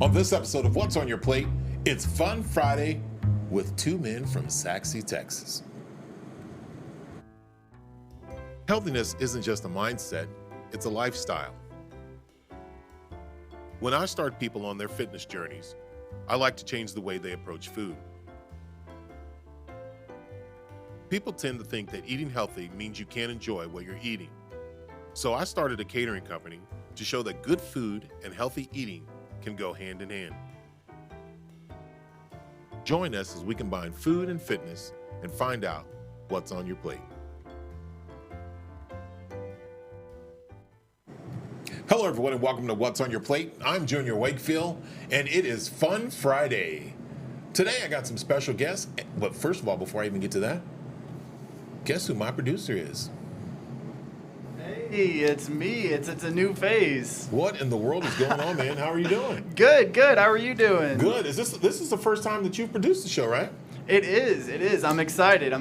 On this episode of What's on Your Plate, it's Fun Friday with two men from Saxe, Texas. Healthiness isn't just a mindset, it's a lifestyle. When I start people on their fitness journeys, I like to change the way they approach food. People tend to think that eating healthy means you can't enjoy what you're eating. So I started a catering company to show that good food and healthy eating can go hand in hand. Join us as we combine food and fitness and find out what's on your plate. Hello everyone and welcome to What's on Your Plate. I'm Junior Wakefield and it is Fun Friday. Today I got some special guests, but first of all, before I even get to that, guess who my producer is? Hey, it's me. It's a new phase. What in the world is going on, man? How are you doing? Good. How are you doing? Good. This is the first time that you've produced the show, right? It is. I'm excited.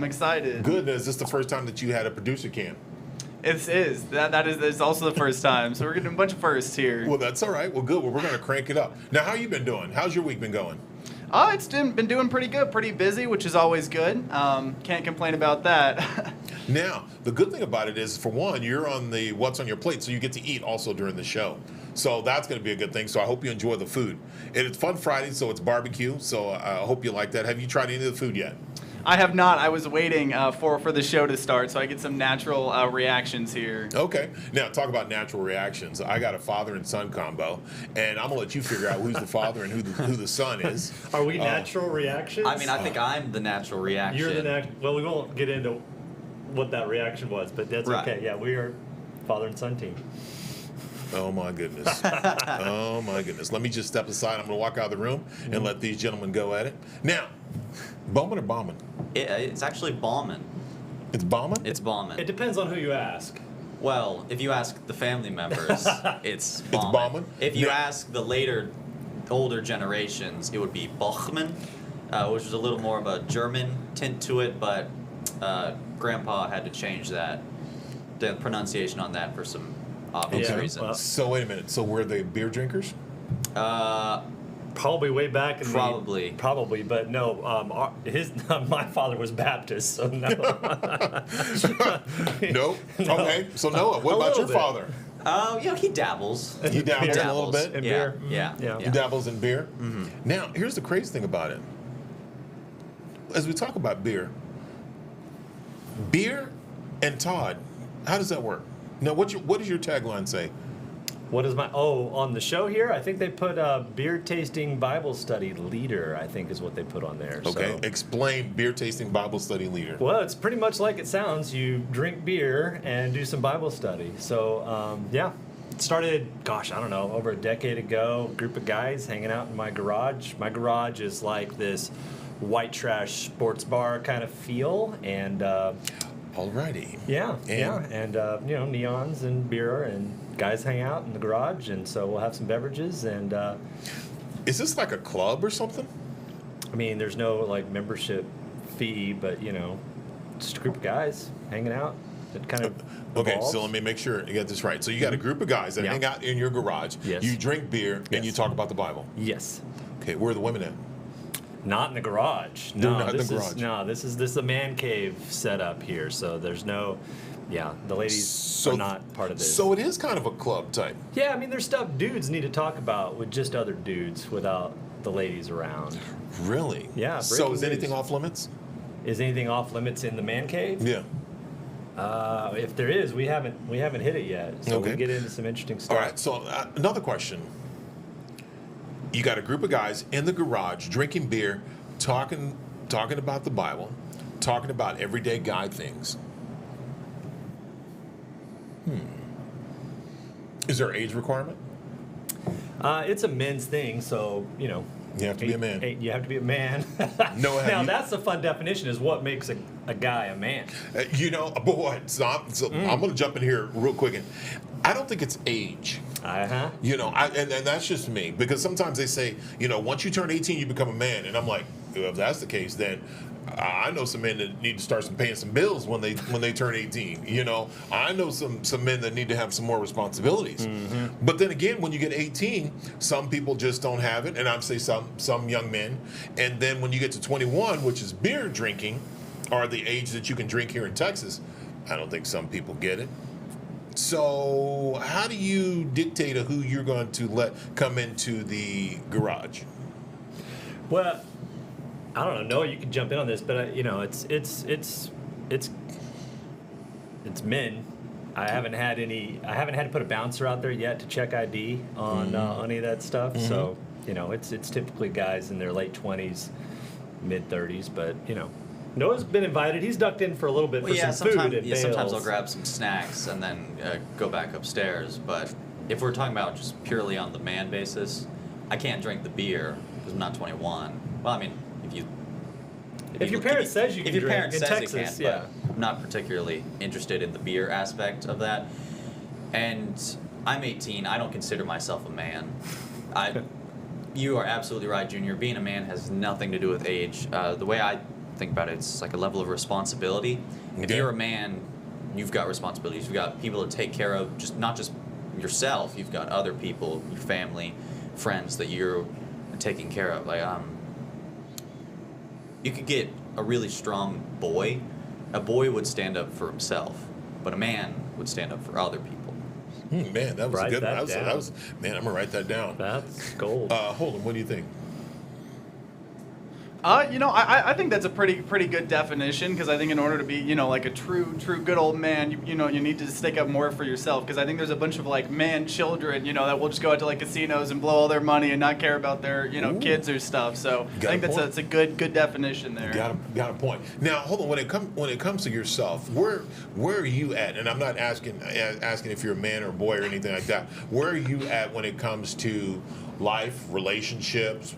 Good. Is this the first time that you had a producer cam? It is. That is also the first time. So we're getting a bunch of firsts here. Well, that's all right. Well, good. Well, we're going to crank it up. Now, how you been doing? How's your week been going? It's been doing pretty good. Pretty busy, which is always good. Can't complain about that. Now, the good thing about it is, for one, you're on the What's on Your Plate, so you get to eat also during the show. So that's going to be a good thing. So I hope you enjoy the food. And it's Fun Friday, so it's barbecue. So I hope you like that. Have you tried any of the food yet? I have not. I was waiting for the show to start, so I get some natural reactions here. Okay. Now, talk about natural reactions. I got a father and son combo, and I'm going to let you figure out who's the father and who the son is. Are we natural reactions? I mean, I think I'm the natural reaction. You're the well, we won't get into what that reaction was, but that's right. Okay. Yeah, we are father and son team. Oh, my goodness. Oh, my goodness. Let me just step aside. I'm going to walk out of the room and let these gentlemen go at it. Now, Bowman or Bauman? It's actually Bauman. It's Bauman? It's Bauman. It depends on who you ask. Well, if you ask the family members, it's Bauman. It's Bauman? If you ask the older generations, it would be Bachmann, which is a little more of a German tint to it, but Grandpa had to change the pronunciation on that for some obvious reasons. Well, So, wait a minute. So, were they beer drinkers? Probably way back in Probably, but no. My father was Baptist, so no. Nope. Okay. So, Noah, what about your father? He dabbles. He dabbles a little bit? in beer. Yeah. He dabbles in beer? Mm-hmm. Now, here's the crazy thing about it. As we talk about beer and Todd, how does that work? Now, what does your tagline say? What is on the show here? I think they put beer tasting Bible study leader, I think is what they put on there. Okay, So. explain beer tasting Bible study leader. Well, it's pretty much like it sounds. You drink beer and do some Bible study. So, it started, I don't know, over a decade ago. A group of guys hanging out in my garage. My garage is like this white trash sports bar kind of feel, and Alrighty. and neons and beer, and guys hang out in the garage, and so we'll have some beverages, and Is this like a club or something? I mean, there's no membership fee, but just a group of guys hanging out. It kind of Okay, evolves. so let me make sure you get this right. So you got a group of guys that Yeah. hang out in your garage. Yes. You drink beer and you talk about the Bible. Yes. Okay, where are the women at? Not in the garage. They're not in the garage. This is a man cave setup here. So there's no, the ladies are not part of this. So it is kind of a club type. Yeah, I mean, there's stuff dudes need to talk about with just other dudes without the ladies around. Really? Yeah, So breaking is anything news. off limits? Is anything off limits in the man cave? Yeah. If there is, we haven't hit it yet. So Okay. we get into some interesting stuff. All right, so another question. You got a group of guys in the garage drinking beer, talking about the Bible, talking about everyday guy things. Is there an age requirement? It's a men's thing, so You have to be a man. You have to be a man. No, now that's the fun definition: is what makes a guy a man. Boy, I'm going to jump in here real quick. And I don't think it's age. Uh-huh. And that's just me, because sometimes they say, once you turn 18, you become a man. And I'm like, if that's the case, then I know some men that need to start paying some bills when they turn 18. You know, I know some men that need to have some more responsibilities. But then again, when you get 18, some people just don't have it, and I'd say some young men. And then when you get to 21, which is beer drinking, or the age that you can drink here in Texas, I don't think some people get it. So how do you dictate who you're going to let come into the garage? Well, I don't know. Noah, you can jump in on this, but you know, it's men. I haven't had to put a bouncer out there yet to check ID on any of that stuff. So you know, it's typically guys in their late 20s, mid 30s. But you know, Noah's been invited. He's ducked in for a little bit for some food and sometimes bales. I'll grab some snacks and then go back upstairs. But if we're talking about just purely on the man basis, I can't drink the beer because I'm not 21. Well, I mean, if your parent says you can if your drink parent in says Texas, they can, but I'm not particularly interested in the beer aspect of that. And I'm 18. I don't consider myself a man. You are absolutely right, Junior. Being a man has nothing to do with age. The way I think about it, it's like a level of responsibility. If you're a man, you've got responsibilities. You've got people to take care of, just not just yourself. You've got other people, your family, friends that you're taking care of. Like, you could get a really strong boy. A boy would stand up for himself, but a man would stand up for other people. Man, that was Write good. that down. Man, I'm gonna write that down. That's gold. Holden, what do you think? You know, I think that's a pretty good definition, because I think in order to be, you know, like a true good old man, you know, you need to stick up more for yourself, because I think there's a bunch of like man children, you know, that will just go out to like casinos and blow all their money and not care about their, you know, kids or stuff. So I think that's a good good there. Got a point. Now, hold on. When it comes to yourself, where are you at? And I'm not asking if you're a man or a boy or anything like that. Where are you at when it comes to life, relationships,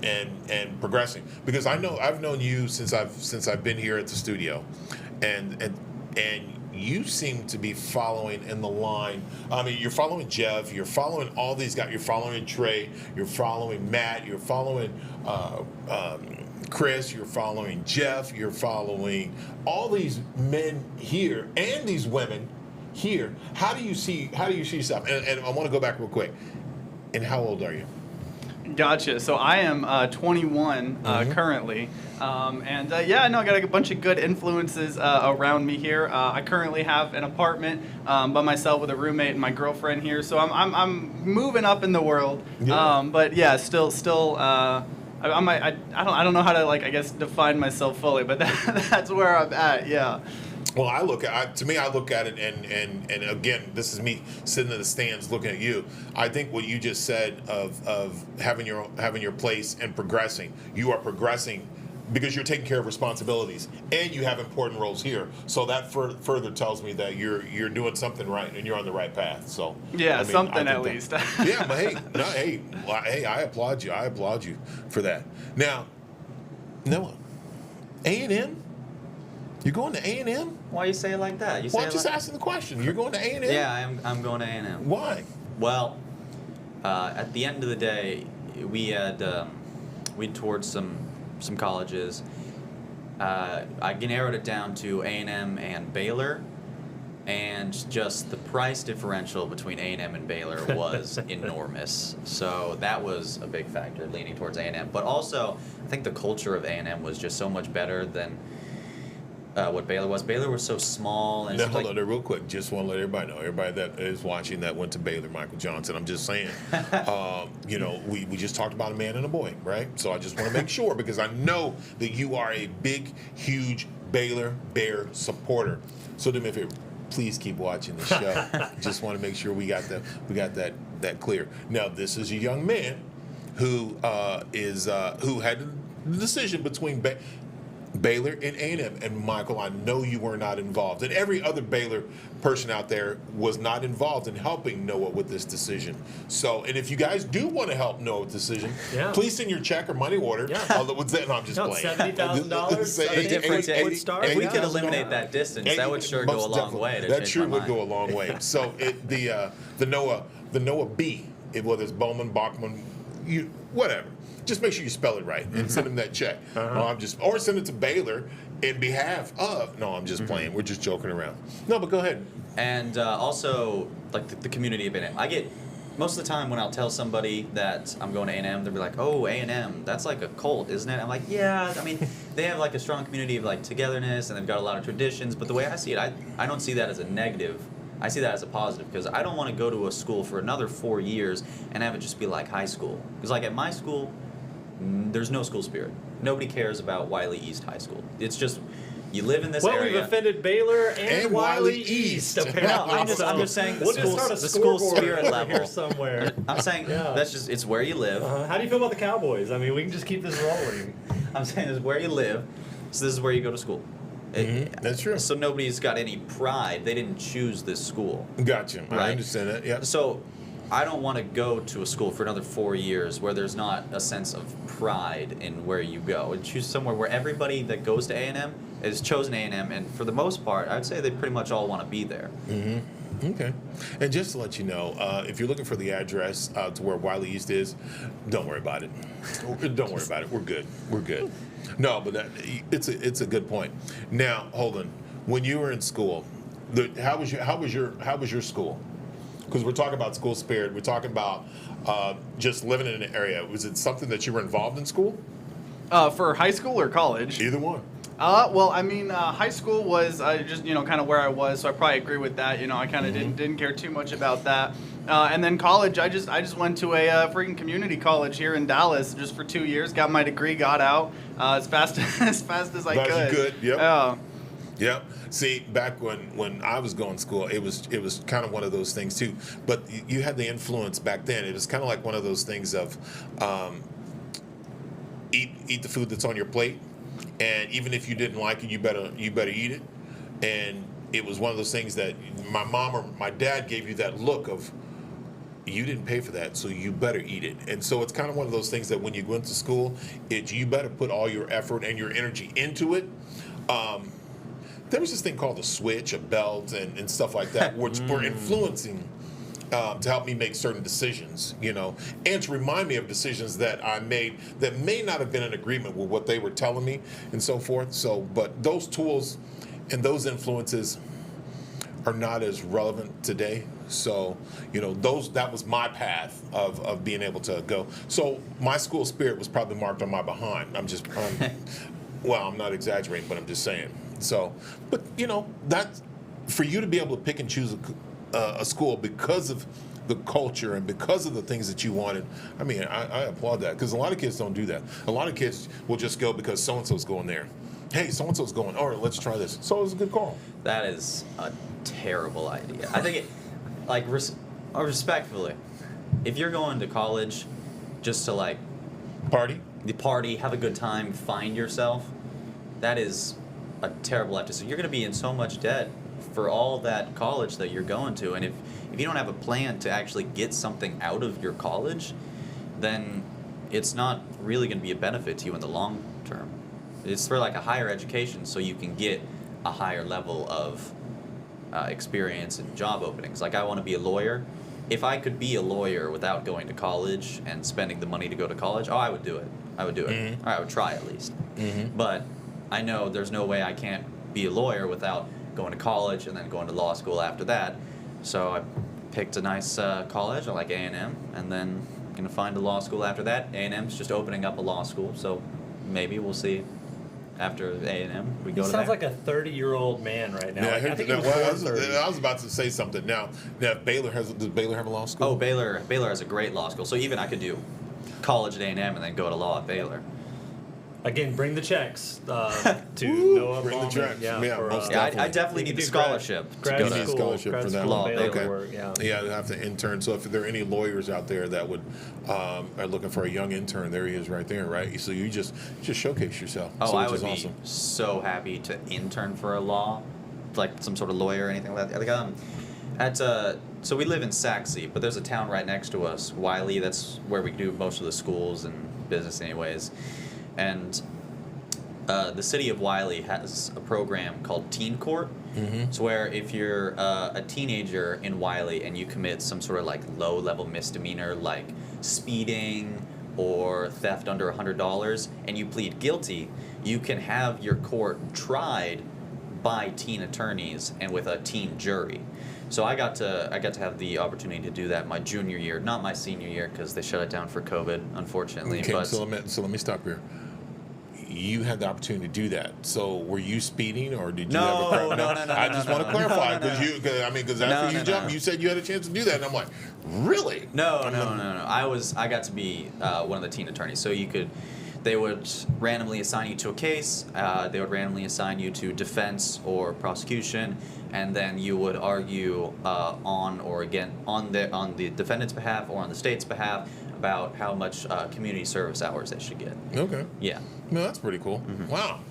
and progressing? Because I've known you since I've been here at the studio, and you seem to be following in the line. I mean, you're following Jeff, you're following all these guys, you're following Trey, you're following Matt, you're following Chris, you're following Jeff, you're following all these men here and these women here. How do you see yourself? And I want to go back real quick. And how old are you? Gotcha. So I am 21 currently, and I got a bunch of good influences around me here. I currently have an apartment by myself with a roommate and my girlfriend here. So I'm moving up in the world. Yeah. But yeah, still. I don't know how to, like, I guess, define myself fully, but that's where I'm at. Yeah. Well, I look at it, and again, this is me sitting in the stands looking at you. I think what you just said of having your place and progressing, you are progressing because you're taking care of responsibilities and you have important roles here. So that further tells me that you're doing something right and you're on the right path. So yeah, something at least. Yeah, but hey, I applaud you. I applaud you for that. Now, Noah, A&M. You're going to A&M? Why you say it like that? Well, I'm just asking the question. You're going to A&M? Yeah, I'm going to A&M. Why? Well, at the end of the day, we'd toured some colleges. I narrowed it down to A&M and Baylor, and just the price differential between A&M and Baylor was enormous. So that was a big factor, leaning towards A&M. But also, I think the culture of A&M was just so much better than what Baylor was. Baylor was so small. And now, hold on there real quick. Just want to let everybody know, everybody that is watching that went to Baylor, Michael Johnson, I'm just saying, we just talked about a man and a boy, right? So I just want to make sure, because I know that you are a big, huge Baylor Bear supporter. So do me a favor, please keep watching the show. Just want to make sure we got that clear. Now, this is a young man who had the decision between Baylor and A&M, and Michael, I know you were not involved, and every other Baylor person out there was not involved in helping Noah with this decision. So, and if you guys do want to help Noah with the decision, please send your check or money order. Yeah. No, I'm just playing. $70,000. If we could eliminate that distance, that would sure go a long way. That sure would go a long way. So the Noah B, whether it's Bowman, Bachman, you whatever. Just make sure you spell it right and send them that check. Or send it to Baylor in behalf of. No, I'm just playing. We're just joking around. No, but go ahead. And also, like the community of A&M. I get, most of the time when I'll tell somebody that I'm going to A&M, they'll be like, oh, A&M, that's like a cult, isn't it? I'm like, yeah, I mean, they have like a strong community of like togetherness, and they've got a lot of traditions, but the way I see it, I don't see that as a negative. I see that as a positive, because I don't want to go to a school for another 4 years and have it just be like high school. Because like at my school, there's no school spirit. Nobody cares about Wiley East High School. It's just, you live in this area. We've offended Baylor and Wiley East. Apparently. No, I'm just saying we'll the school spirit level here somewhere. I'm saying that's just, it's where you live. How do you feel about the Cowboys? I mean, we can just keep this rolling. I'm saying it's where you live, so this is where you go to school. That's true. So nobody's got any pride. They didn't choose this school. Gotcha. Right? I understand that. Yeah. So I don't want to go to a school for another 4 years where there's not a sense of pride in where you go, and choose somewhere where everybody that goes to A&M has chosen A&M, and for the most part, I would say they pretty much all want to be there. Okay. And just to let you know, if you're looking for the address to where Wiley East is, don't worry about it. Don't worry about it. We're good. We're good. No, but it's a good point. Now, Holden, when you were in school, how was your school? Because we're talking about school spirit. We're talking about just living in an area. Was it something that you were involved in school? For high school or college? Either one. Well, I mean, high school was just, kind of where I was, so I probably agree with that. I kind of didn't care too much about that. And then college, I just went to a freaking community college here in Dallas just for 2 years, got my degree, got out as fast as I could. That's good. Yep. Yeah. Yep. See, back when I was going to school, it was kind of one of those things too. But you had the influence back then. It was kind of like one of those things of eat the food that's on your plate. And even if you didn't like it, you better eat it. And it was one of those things that my mom or my dad gave you that look of, you didn't pay for that, so you better eat it. And so it's kind of one of those things that when you go into school, you better put all your effort and your energy into it. There was this thing called a switch, a belt, and stuff like that, which were influencing to help me make certain decisions, and to remind me of decisions that I made that may not have been in agreement with what they were telling me and so forth. So, but those tools and those influences are not as relevant today. So, that was my path of being able to go. So my school spirit was probably marked on my behind. Well, I'm not exaggerating, but I'm just saying. So, but that's for you to be able to pick and choose a school because of the culture and because of the things that you wanted. I mean, I applaud that, because a lot of kids don't do that. A lot of kids will just go because so-and-so's going there. Hey, so-and-so's going. All right, let's try this. So it's a good call. That is a terrible idea. I think respectfully, if you're going to college just to party, have a good time, find yourself, that is a terrible idea. So you're going to be in so much debt for all that college that you're going to, and if you don't have a plan to actually get something out of your college, then it's not really going to be a benefit to you in the long term. It's for like a higher education, so you can get a higher level of experience and job openings. Like, I want to be a lawyer. If I could be a lawyer without going to college and spending the money to go to college, I would do it. Mm-hmm. Or I would try at least. Mm-hmm. But I know there's no way I can't be a lawyer without going to college and then going to law school after that. So I picked a nice college. I like A&M, and then I'm going to find a law school after that. A&M's just opening up a law school, so maybe we'll see. After A&M, we go to sounds like a 30-year-old man right now. Yeah, I think I was about to say something. Now does Baylor have a law school? Oh, Baylor has a great law school. So even I could do college at A&M and then go to law at Baylor. Again, bring the checks to Noah. Bring the checks. I definitely need the scholarship to go to scholarship for that law. Okay. Yeah, they have to intern. So if there are any lawyers out there that would are looking for a young intern, there he is right there, right? So you just showcase yourself. Oh, I would be awesome. so happy to intern for a law, like some sort of lawyer or anything like that. So we live in Saxe, but there's a town right next to us, Wiley. That's where we do most of the schools and business, anyways. And the city of Wiley has a program called Teen Court. Mm-hmm. It's where if you're a teenager in Wiley and you commit some sort of like low-level misdemeanor like speeding or theft under $100, and you plead guilty, you can have your court tried by teen attorneys and with a teen jury. So I got to have the opportunity to do that my junior year, not my senior year because they shut it down for COVID, unfortunately. Okay, but so let me stop here. You had the opportunity to do that. So were you speeding, or did you have a crack? No. I just want to clarify because after you jumped, you said you had a chance to do that, and I'm like, really? No. I got to be one of the teen attorneys. So they would randomly assign you to a case. They would randomly assign you to defense or prosecution, and then you would argue on the defendant's behalf or on the state's behalf about how much community service hours they should get. Okay. Yeah. No, that's pretty cool. Mm-hmm. Wow,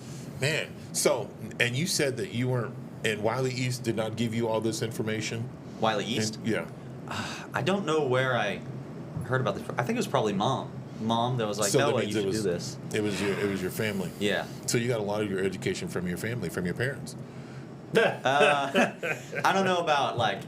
man. So, and you said that you weren't, and Wiley East did not give you all this information. Wiley East? And, yeah. I don't know where I heard about this. I think it was probably mom. Mom that was like, So that no way, means you it should was- do this. It was your family. Yeah. So you got a lot of your education from your family, from your parents. I don't know about like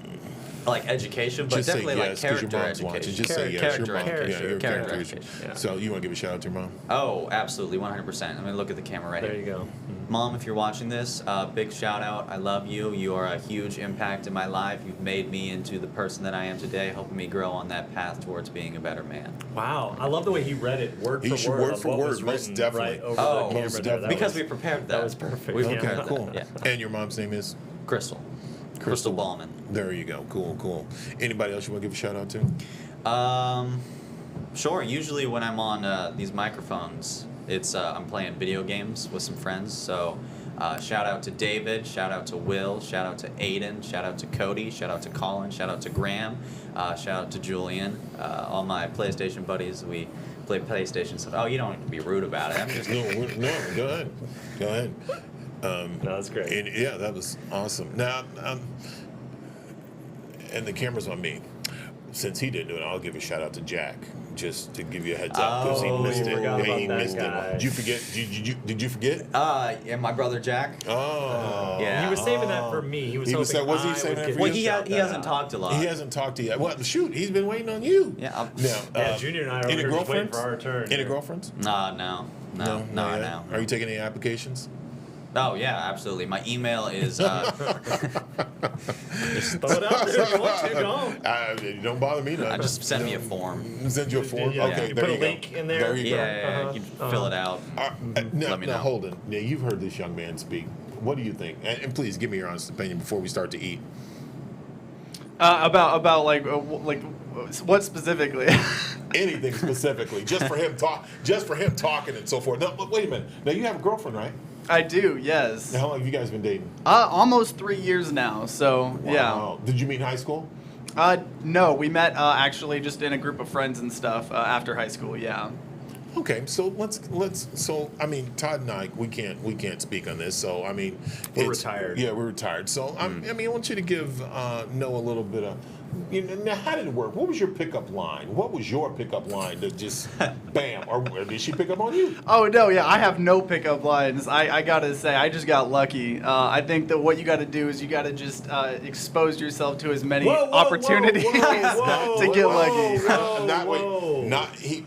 education, but Just say definitely yes, 'cause like your character mom's education. watching. Just say yes, your mom. Character Yeah, your character education. education. Yeah. So you want to give a shout out to your mom? Oh, absolutely, 100%. I'm gonna look at the camera right There here. you go. Mom, if you're watching this, big shout out. I love you. You are a huge impact in my life. You've made me into the person that I am today, helping me grow on that path towards being a better man. Wow, I love the way he read it word He for should word. word of for what word, was most written definitely. Right over Oh, the camera most there. definitely. Because we prepared that. That was perfect. We Okay, prepared that. cool. Yeah. And your mom's name is? Crystal Ballman. There you go. Cool. Anybody else you want to give a shout out to? Sure. Usually when I'm on these microphones, it's I'm playing video games with some friends. So shout out to David, shout out to Will, shout out to Aiden, shout out to Cody, shout out to Colin, shout out to Graham, shout out to Julian, all my PlayStation buddies. We play PlayStation stuff. Oh, you don't have to be rude about it. I'm just No, go ahead. No, that's great. And, yeah, that was awesome. Now, and the camera's on me. Since he didn't do it, I'll give a shout out to Jack, just to give you a heads up, because he Oh, missed you it. forgot Yeah, he about that missed guy. it. Did you forget? Did you forget? and my brother Jack. Oh, Yeah. He was saving that for me. He was hoping was he I saving would that get for Well, you? he shout that hasn't out. talked a lot. He hasn't talked to you yet. Well, shoot, he's been waiting on you. Yeah. Now, Yeah, Junior and I are any over here just waiting girlfriends? for our turn. Any here. girlfriends? No, not yet. no. Are you taking any applications? Oh yeah, absolutely. My email is Just throw it out there if you want to. Don't. Don't bother me. None. just send me a form. Send you a form. Yeah, Okay, you there put you a go. link in there. There you go. Yeah, you can fill it out. Now, Let me know. hold it. Now, you've heard this young man speak. What do you think? And please give me your honest opinion before we start to eat. About like what specifically? Anything specifically, just for him talking and so forth. Now, wait a minute. Now you have a girlfriend, right? I do, yes. Now, how long have you guys been dating? Almost 3 years now. So yeah. Wow. Did you meet in high school? No, we met actually just in a group of friends and stuff after high school. Yeah. Okay, so let's. So I mean, Todd and I, we can't speak on this. So I mean, We're retired. Yeah, we're retired. So I mean, I want you to give Noah a little bit of. Now, how did it work? What was your pickup line? What was your pickup line to just bam? Or did she pick up on you? Oh no, yeah, I have no pickup lines. I gotta say, I just got lucky. I think that what you gotta do is you gotta just expose yourself to as many opportunities to get lucky. Not he.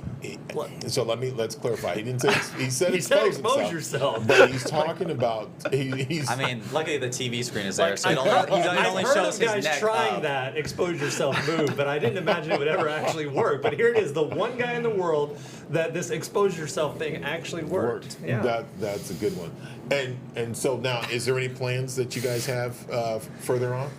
So let's clarify. He didn't say he said He said expose expose himself, yourself. but he's talking about he's. I mean, luckily the TV screen is there, Like, so it only I've heard shows of his guys neck trying up. that expose yourself move, but I didn't imagine it would ever actually work. But here it is, the one guy in the world that this expose yourself thing actually worked. Yeah. That's a good one. And so now, is there any plans that you guys have further on?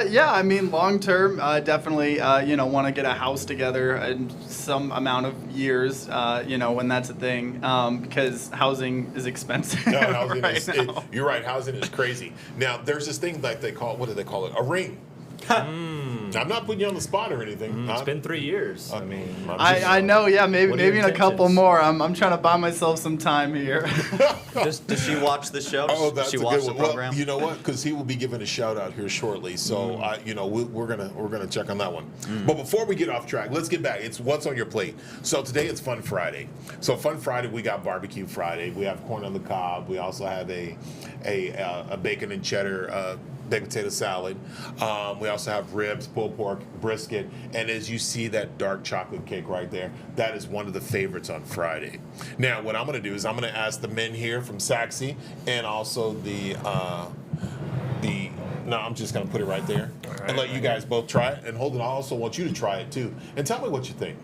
Yeah, I mean, long term, definitely, want to get a house together in some amount of years, when that's a thing, because housing is expensive No, housing right is. now. You're right. Housing is crazy. Now, there's this thing like they call. What do they call it? A ring. I'm not putting you on the spot or anything. It's been 3 years. I mean, I know, yeah, What are maybe your in a couple intentions? more. I'm trying to buy myself some time here. Does she watch the show? Oh, Does that's she a watch good the one. Well, program? you know what? Because he will be giving a shout out here shortly. So we're gonna check on that one. But before we get off track, let's get back. It's what's on your plate. So today it's Fun Friday. So Fun Friday, we got Barbecue Friday. We have corn on the cob. We also have a bacon and cheddar baked potato salad. We also have ribs, pulled pork, brisket, and as you see that dark chocolate cake right there, that is one of the favorites on Friday. Now, what I'm going to do is I'm going to ask the men here from Saxy and also no, I'm just going to put it right there and let you guys both try it. And Holden, I also want you to try it too. And tell me what you think.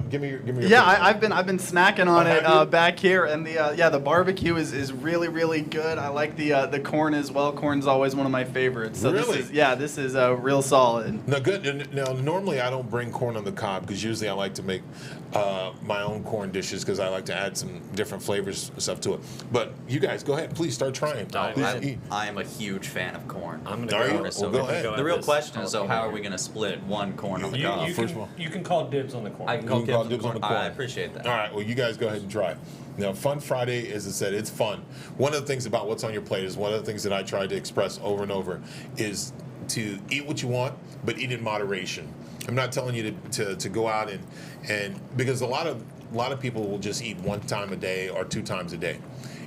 Give me your Yeah, opinion. I've been snacking on have you? it back here, and the barbecue is really really good. I like the corn as well. Corn's always one of my favorites. So Really? this is real solid. No, good. Now, normally I don't bring corn on the cob because usually I like to make my own corn dishes because I like to add some different flavors and stuff to it. But you guys, go ahead. Please start trying. Please eat. I am a huge fan of corn. I'm Are gonna you? go. Well, go ahead. The real question is, though, how are we going to split one corn on the cob? You can call dibs on the corn. I can You can call dibs on the corn. I appreciate that. All right, well, you guys go ahead and try it. Now, Fun Friday, as I said, it's fun. One of the things about what's on your plate is one of the things that I try to express over and over is to eat what you want, but eat in moderation. I'm not telling you to go out and because a lot of people will just eat one time a day or 2 times a day.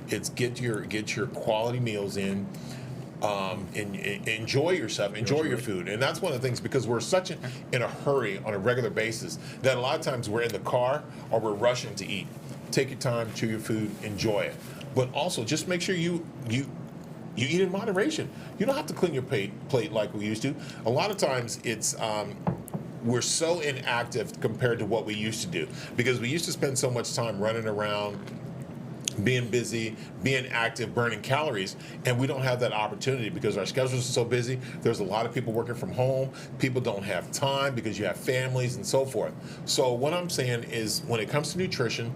It's get your quality meals in. Enjoy yourself, enjoy your food, and that's one of the things because we're such in a hurry on a regular basis that a lot of times we're in the car or we're rushing to eat. Take your time, chew your food, enjoy it, but also just make sure you eat in moderation. You don't have to clean your plate like we used to. A lot of times it's we're so inactive compared to what we used to do because we used to spend so much time running around, being busy, being active, burning calories, and we don't have that opportunity because our schedules are so busy. There's a lot of people working from home. People don't have time because you have families and so forth. So what I'm saying is when it comes to nutrition,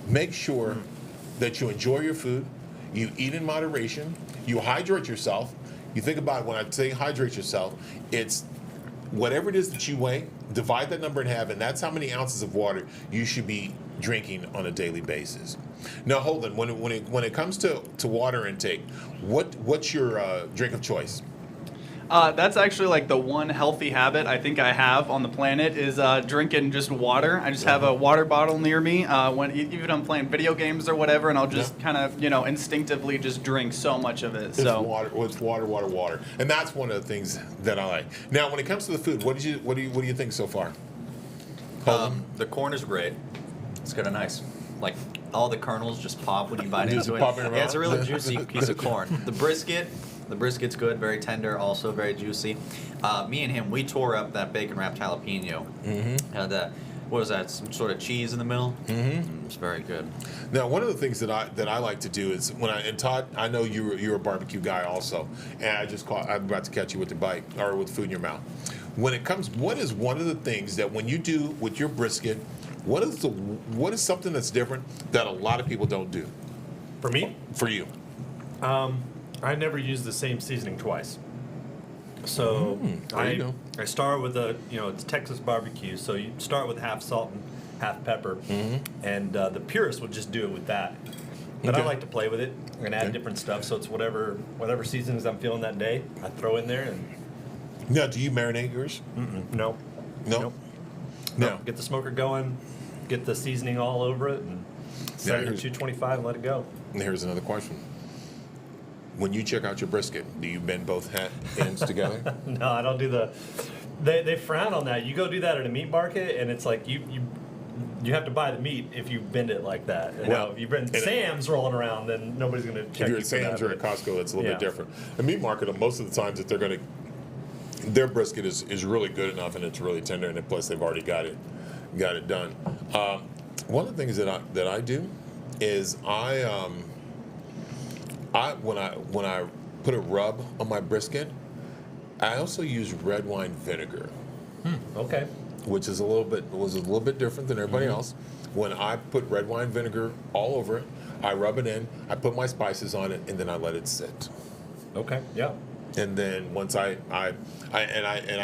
make sure that you enjoy your food, you eat in moderation, you hydrate yourself. You think about it, when I say hydrate yourself, it's whatever it is that you weigh, divide that number in half, and that's how many ounces of water you should be drinking on a daily basis. Now, Holden, when it comes to water intake, what's your drink of choice? That's actually like the one healthy habit I think I have on the planet is drinking just water. I just have a water bottle near me when even I'm playing video games or whatever, and I'll just kind of instinctively just drink so much of it. It's water, and that's one of the things that I like. Now, when it comes to the food, what do you think so far? The corn is great. It's kind of nice. Like all the kernels just pop when you bite into it. Pop in your Yeah, it's a mouth. really juicy piece of corn. The brisket's good, very tender, also very juicy. Me and him, we tore up that bacon wrapped jalapeno. Had what was that? Some sort of cheese in the middle. It's very good. Now, one of the things that I like to do is and Todd, I know you're a barbecue guy also, and I'm about to catch you with the bite or with food in your mouth. When it comes, what is one of the things that when you do with your brisket, what is something that's different that a lot of people don't do? For me, For you, I never use the same seasoning twice. So there you go. I start with it's Texas barbecue, so you start with half salt and half pepper, and the purist would just do it with that. But I Okay. like to play with it and add different stuff. So it's whatever seasonings I'm feeling that day, I throw in there. And now do you marinate yours? no, No. Nope. No. Get the smoker going, get the seasoning all over it, and set it at 225 and let it go. And here's another question. When you check out your brisket, do you bend both ends together? No, I don't do the. They frown on that. You go do that at a meat market, and it's like you have to buy the meat if you bend it like that. And Well, now, if you bend Sam's rolling around, then nobody's going to check If you're you at for Sam's that, or at but- Costco, it's a little bit Yeah. different. A meat market, most of the times that their brisket is really good enough and it's really tender, and plus they've already got it done. One of the things that I do is when I put a rub on my brisket, I also use red wine vinegar, Okay. which is a little bit different than everybody else. When I put red wine vinegar all over it, I rub it in, I put my spices on it, and then I let it sit. Okay. Yeah. And then once I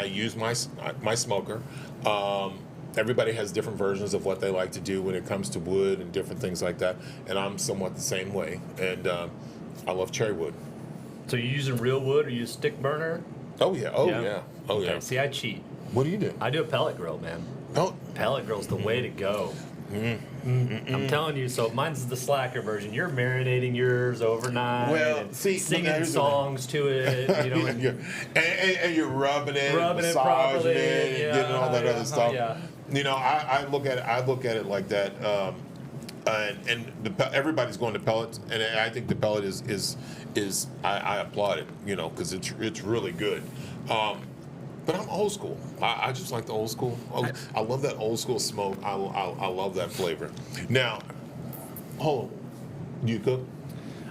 use my smoker. Everybody has different versions of what they like to do when it comes to wood and different things like that. And I'm somewhat the same way. And I love cherry wood. So you using real wood or you use stick burner? Oh yeah. Oh yeah. Oh Okay. yeah. See, I cheat. What do you do? I do a pellet grill, man. Oh, Pellet grill's the way to go. I'm telling you, so mine's the slacker version. You're marinating yours overnight. Well, and see, singing here's the thing. songs to it. You know, and you're rubbing it, Rubbing it massaging properly, it, yeah, getting all that yeah, other stuff. yeah. You know, I look at it like that. Everybody's going to pellets, and I think the pellet is I applaud it. You know, because it's really good. But I'm old school. I just like the old school. I love that old school smoke. I love that flavor. Now, hold on. Do you cook?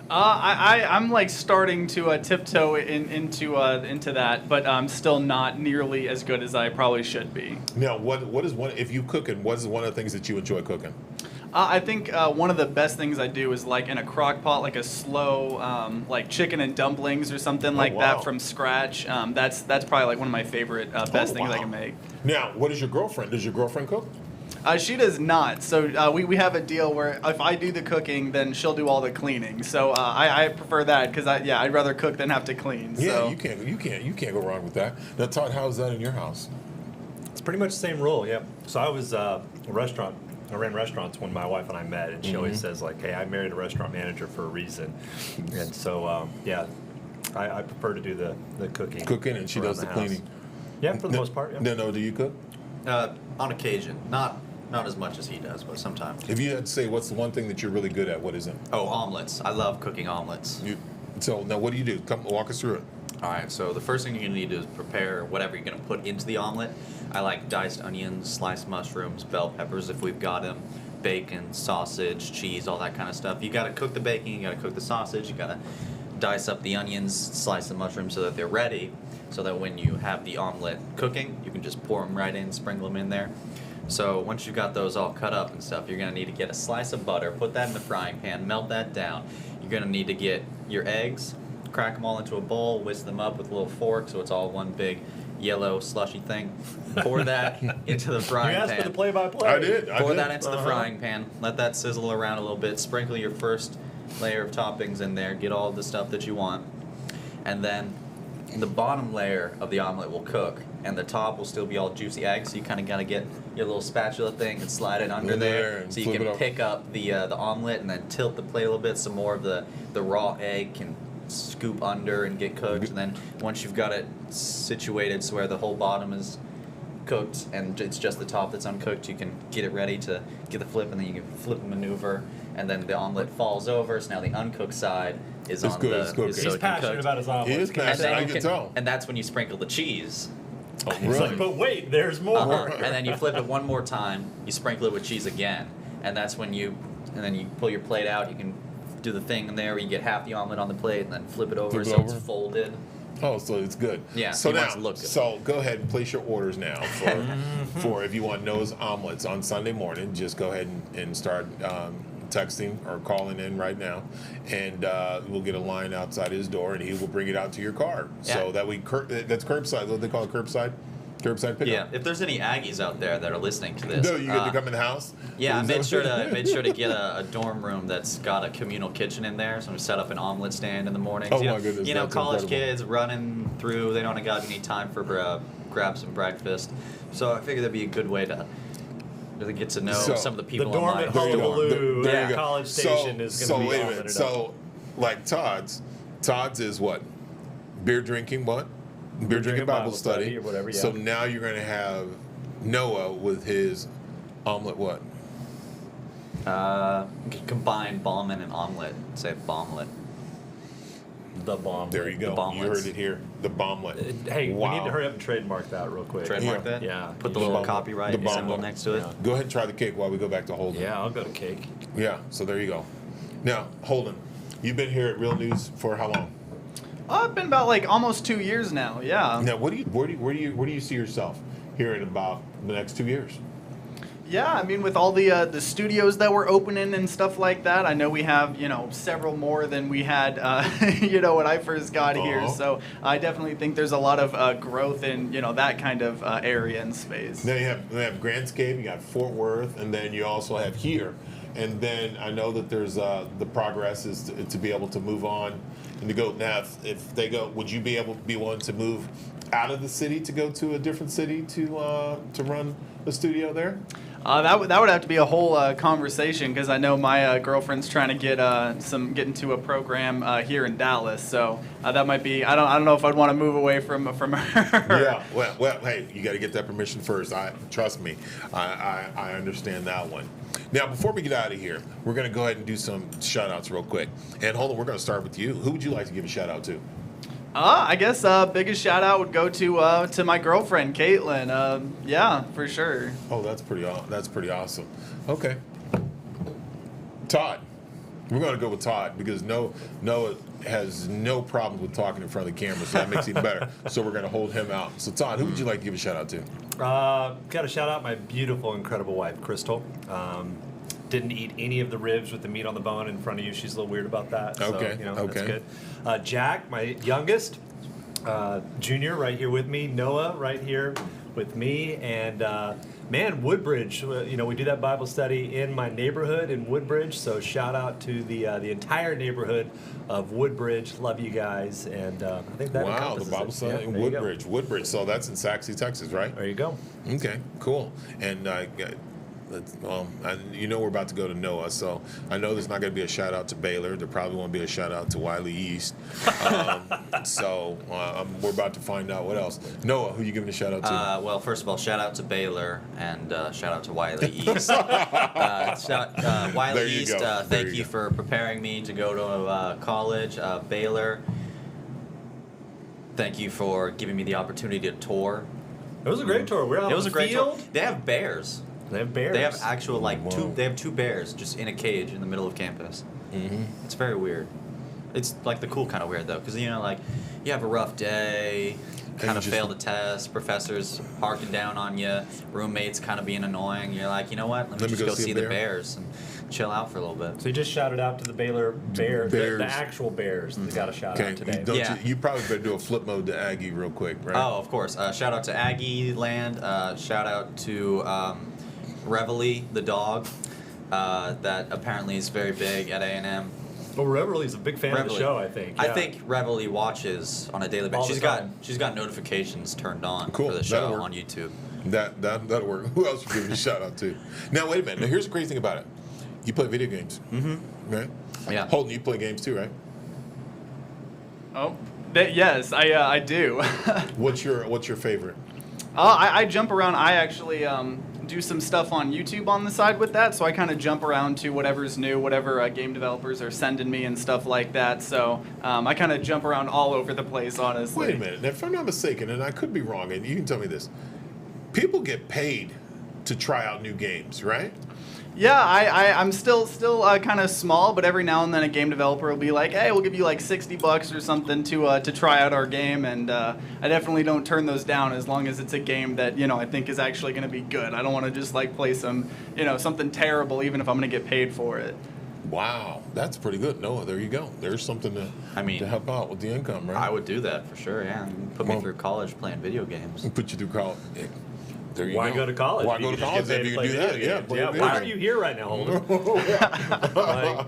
I'm like starting to tiptoe into that, but I'm still not nearly as good as I probably should be. Now, what is one, if you cooking, what is one of the things that you enjoy cooking? I think one of the best things I do is like in a crock pot, like a slow, like chicken and dumplings or something like wow. that from scratch. That's probably like one of my favorite best things I can make. Now, what is your girlfriend? Does your girlfriend cook? She does not. So we have a deal where if I do the cooking, then she'll do all the cleaning. So I prefer that because I'd rather cook than have to clean. Yeah, So. you can't go wrong with that. Now, Todd, how is that in your house? It's pretty much the same rule, yep. So I was I ran restaurants when my wife and I met, and she always says like, "Hey, I married a restaurant manager for a reason," and so I prefer to do the cooking. Cooking, and she around does the house. cleaning. Yeah, for the most part. Yeah. No, do you cook? On occasion, not as much as he does, but sometimes. If you had to say what's the one thing that you're really good at, what is it? Oh, omelets. I love cooking omelets. So now, what do you do? Come walk us through it. All right, so the first thing you're gonna need to prepare whatever you're gonna put into the omelet. I like diced onions, sliced mushrooms, bell peppers if we've got them, bacon, sausage, cheese, all that kind of stuff. You gotta cook the bacon, you gotta cook the sausage, you gotta dice up the onions, slice the mushrooms so that they're ready, so that when you have the omelet cooking, you can just pour them right in, sprinkle them in there. So once you've got those all cut up and stuff, you're gonna need to get a slice of butter, put that in the frying pan, melt that down. You're gonna need to get your eggs, crack them all into a bowl, whisk them up with a little fork so it's all one big yellow slushy thing. Pour that into the frying pan. You asked for the play-by-play. I did. Pour that into the frying pan. Let that sizzle around a little bit. Sprinkle your first layer of toppings in there. Get all the stuff that you want. And then the bottom layer of the omelet will cook, and the top will still be all juicy eggs. So you kind of got to get your little spatula thing and slide it under In there there, and so you flip it can up. pick up the omelet and then tilt the plate a little bit so more of the raw egg can scoop under and get cooked. And then once you've got it situated so where the whole bottom is cooked and it's just the top that's uncooked, you can get it ready to get the flip, and then you can flip and maneuver, and then the omelet falls over, so now the uncooked side is It's on good, the it's cooking. is He's soaking passionate cooked. about his omelets. He is Can I passionate, say? I can tell. And that's when you sprinkle the cheese. Oh, He's really? like, but wait, there's more. And then you flip it one more time, you sprinkle it with cheese again, and that's when you pull your plate out, you can do the thing in there where you get half the omelet on the plate and then flip it over Flip it so over. it's folded. Oh, so it's good. Yeah, So he now, wants to look good. so go ahead and place your orders now for if you want Noah's omelets on Sunday morning. Just go ahead and start texting or calling in right now, and we'll get a line outside his door, and he will bring it out to your car. Yeah. So that that's curbside. What they call it, curbside pickup. Yeah, if there's any Aggies out there that are listening to this, No, you get to come in the house. yeah, I Is made that- sure to get a dorm room that's got a communal kitchen in there. So we set up an omelet stand in the mornings. Oh, you know, my goodness, You know, that's college incredible. kids running through, they don't got any time for grab some breakfast. So I figured that'd be a good way to really get to know So, some of the The people dorm in at There you go. Honolulu There you go. College Station is so going to be wait a omeletted minute. up. So, like Todd's is what? Beer drinking what? Beer drinking Bible study or whatever, yeah. So now you're going to have Noah with his omelet what? combine Ballman and omelet. Say bomblet. The bomb. There you go. You bomblets. heard it here. The bomblet. Hey, wow. we need to hurry up and trademark that real quick. Trademark Yeah. that. Yeah. Put the You little should. copyright The symbol bomblet. next to it. Yeah. Go ahead and try the cake while we go back to Holden. Yeah, I'll go to cake. Yeah. So there you go. Now, Holden, you've been here at Real News for how long? It's been about like almost 2 years now. Yeah. Now, where do you see yourself here in about the next 2 years? Yeah, I mean, with all the studios that we're opening and stuff like that, I know we have several more than we had when I first got here. Uh-huh. So I definitely think there's a lot of growth in that kind of area and space. Then you have Grandscape, you got Fort Worth, and then you also have here. And then I know that there's the progress is to be able to move on and to go. Now, if they go, would you be willing to move out of the city to go to a different city to run a studio there? That would have to be a whole conversation because I know my girlfriend's trying to get into a program here in Dallas, so that might be I don't know if I'd want to move away from her. Yeah, well, hey, you got to get that permission first. Trust me, I understand that one. Now, before we get out of here, we're going to go ahead and do some shout outs real quick. And hold on, we're going to start with you. Who would you like to give a shout out to? I guess biggest shout out would go to my girlfriend Caitlin. Yeah, for sure. Oh, that's pretty awesome. Okay, Todd. We're going to go with Todd because Noah has no problem with talking in front of the camera, so that makes it better. So we're going to hold him out. So Todd, who would you like to give a shout out to? Got to shout out my beautiful, incredible wife, Crystal. Didn't eat any of the ribs with the meat on the bone in front of you. She's a little weird about that. Okay. So, that's good. Jack, my youngest, Junior, right here with me. Noah, right here with me. And man, Woodbridge. We do that Bible study in my neighborhood in Woodbridge. So shout out to the entire neighborhood of Woodbridge. Love you guys. And I think that the Bible study in Woodbridge. Woodbridge. So that's in Saxe, Texas, right? There you go. Okay, cool. And we're about to go to Noah, so I know there's not going to be a shout out to Baylor. There probably won't be a shout out to Wiley East. We're about to find out what else. Noah, who you giving a shout out to? Well, first of all, shout out to Baylor and shout out to Wiley East. Wiley East, thank you for preparing me to go to college. Baylor, thank you for giving me the opportunity to tour. It was a great tour. We're out It was on a the great field. tour. They have bears. They have bears. They have actual Whoa. They have two bears just in a cage in the middle of campus. Mm-hmm. It's very weird. It's like the cool kind of weird though, because you have a rough day, kind of fail the test, professors harking down on you, roommates kind of being annoying. You're like, you know what? Let me just go see the bears and chill out for a little bit. So you just shouted out to the Baylor Bears, the actual Bears. They got a shout out today. You probably better do a flip mode to Aggie real quick, right? Oh, of course. Shout out to Aggie Land. Shout out to Reveille, the dog, that apparently is very big at A&M. Well, Reveille's a big fan of the show, I think. I think Reveille watches on a daily basis. She's got notifications turned on for the show on YouTube. That'll work. Who else you giving a shout out to? Now wait a minute. Now here's the crazy thing about it. You play video games, right? Yeah. Holden, you play games too, right? Oh, yes, I do. What's your favorite? I jump around. I actually do some stuff on YouTube on the side with that, so I kind of jump around to whatever's new, whatever game developers are sending me and stuff like that. So I kind of jump around all over the place, honestly. Wait a minute. Now, if I'm not mistaken, and I could be wrong, and you can tell me this, people get paid to try out new games, right? Yeah, I'm still kind of small, but every now and then a game developer will be like, hey, we'll give you like $60 or something to try out our game, and I definitely don't turn those down as long as it's a game that, I think is actually going to be good. I don't want to just like play some, something terrible even if I'm going to get paid for it. Wow, that's pretty good. Noah, there you go. There's something to help out with the income, right? I would do that for sure, yeah. Put me through college playing video games. Put you through college. There you Why go to college? Why go to college if you can do that? Yeah. Why are you here right now, Holden?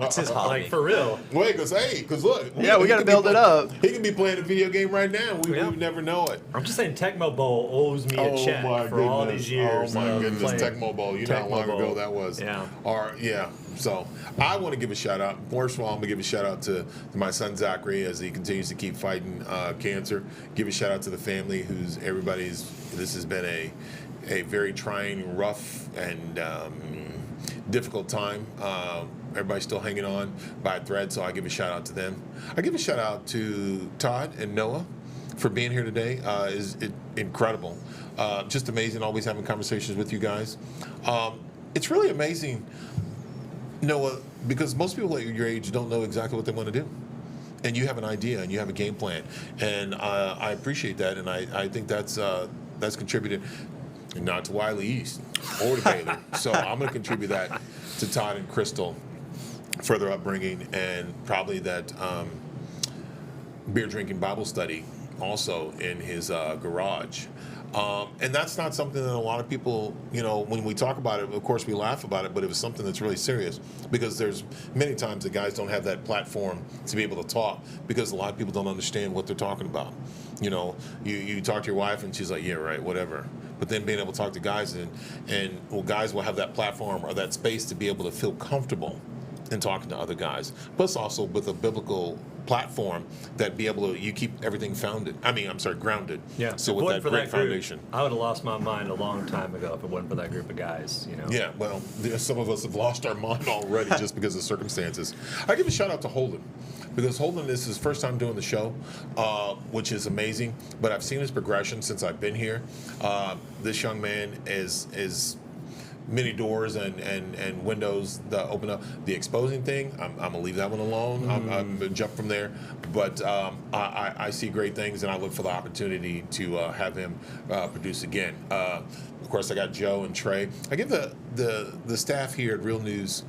It's his hobby. Like, for real. Wait, because look. We got to build it up. He can be playing a video game right now. We never know it. I'm just saying Tecmo Bowl owes me a check for all these years. Oh, my goodness. Tecmo Bowl. You know how long ago that was. Yeah. So I want to give a shout out. First of all, I'm going to give a shout out to my son Zachary as he continues to keep fighting cancer. Give a shout out to the family this has been a very trying, rough, and difficult time. Everybody's still hanging on by a thread, so I give a shout out to them. I give a shout out to Todd and Noah for being here today. Is incredible. Just amazing always having conversations with you guys. It's really amazing, Noah, because most people at your age don't know exactly what they want to do. And you have an idea and you have a game plan. And I appreciate that, and I think that's contributed not to Wiley East or to Baylor. So I'm going to contribute that to Todd and Crystal for their upbringing, and probably that beer drinking Bible study also in his garage. And that's not something that a lot of people, when we talk about it, of course we laugh about it, but it was something that's really serious, because there's many times that guys don't have that platform to be able to talk, because a lot of people don't understand what they're talking about. You talk to your wife and she's like, yeah, right, whatever. but then being able to talk to guys and well, guys will have that platform or that space to be able to feel comfortable in talking to other guys. Plus also with a biblical platform that be able to, you keep everything grounded. Yeah. So If it with wasn't that for great group, foundation. I would have lost my mind a long time ago if it wasn't for that group of guys. Yeah, well, some of us have lost our mind already just because of circumstances. I give a shout out to Holden, because Holden, this is his first time doing the show, which is amazing. But I've seen his progression since I've been here. This young man is many doors and windows that open up. The exposing thing, I'm gonna leave that one alone. I'm gonna jump from there. But I see great things, and I look for the opportunity to have him produce again. Of course, I got Joe and Trey. I give the staff here at Real News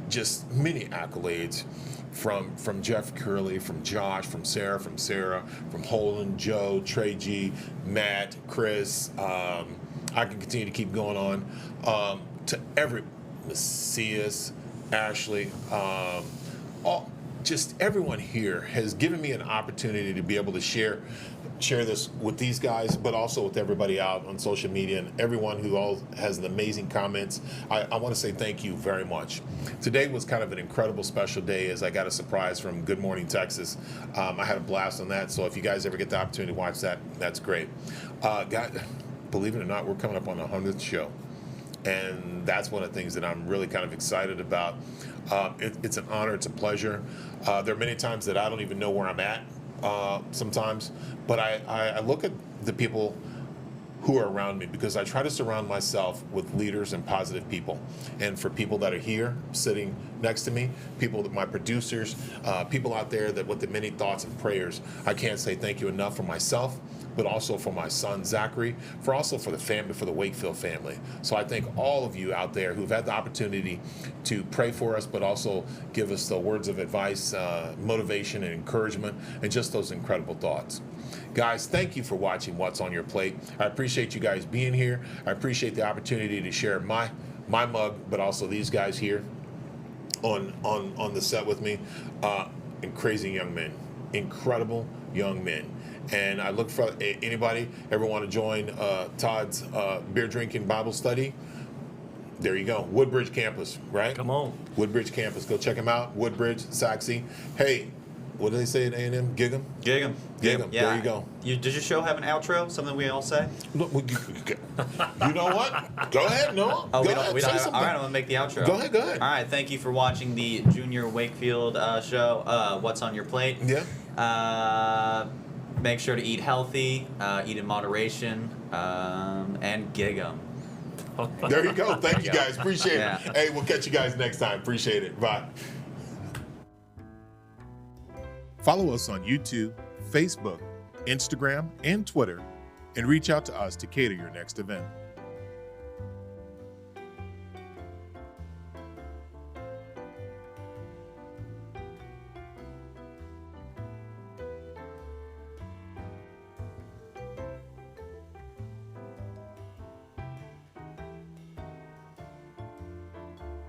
just many accolades. From Jeff Curley, from Josh, from Sarah, from Holden, Joe, Trey G, Matt, Chris. I can continue to keep going on. To every Macias, Ashley, just everyone here has given me an opportunity to be able to share this with these guys, but also with everybody out on social media and everyone who all has the amazing comments. I want to say thank you very much. Today was kind of an incredible special day as I got a surprise from Good Morning Texas. I had a blast on that, so if you guys ever get the opportunity to watch that, that's great. Believe it or not, we're coming up on the 100th show. And that's one of the things that I'm really kind of excited about. It's an honor, it's a pleasure. There are many times that I don't even know where I'm at sometimes, but I look at the people who are around me because I try to surround myself with leaders and positive people. And for people that are here sitting next to me, people that my producers, people out there that with the many thoughts and prayers, I can't say thank you enough for myself, but also for my son Zachary, for the family, for the Wakefield family. So I thank all of you out there who've had the opportunity to pray for us, but also give us the words of advice, motivation and encouragement, and just those incredible thoughts. Guys, thank you for watching What's on Your Plate. I appreciate you guys being here. I appreciate the opportunity to share my mug, but also these guys here on the set with me. And crazy young men, incredible young men. And I look for anybody ever want to join Todd's beer drinking Bible study. There you go, Woodbridge campus, right? Come on. Woodbridge campus, go check them out. Woodbridge, Saxe. Hey, what do they say at A&M? Gig 'em? Gig 'em. Yeah. There you go. Does your show have an outro? Something we all say? Look, you know what? Go ahead, Noah. Oh, go we ahead, don't. say something. All right, I'm gonna make the outro. Go ahead. All right, thank you for watching the Junior Wakefield show. What's on your plate? Yeah. Make sure to eat healthy, eat in moderation, and gig 'em. There you go. Thank you guys. Appreciate Yeah. it. Hey, we'll catch you guys next time. Appreciate it. Bye. Follow us on YouTube, Facebook, Instagram, and Twitter, and reach out to us to cater your next event.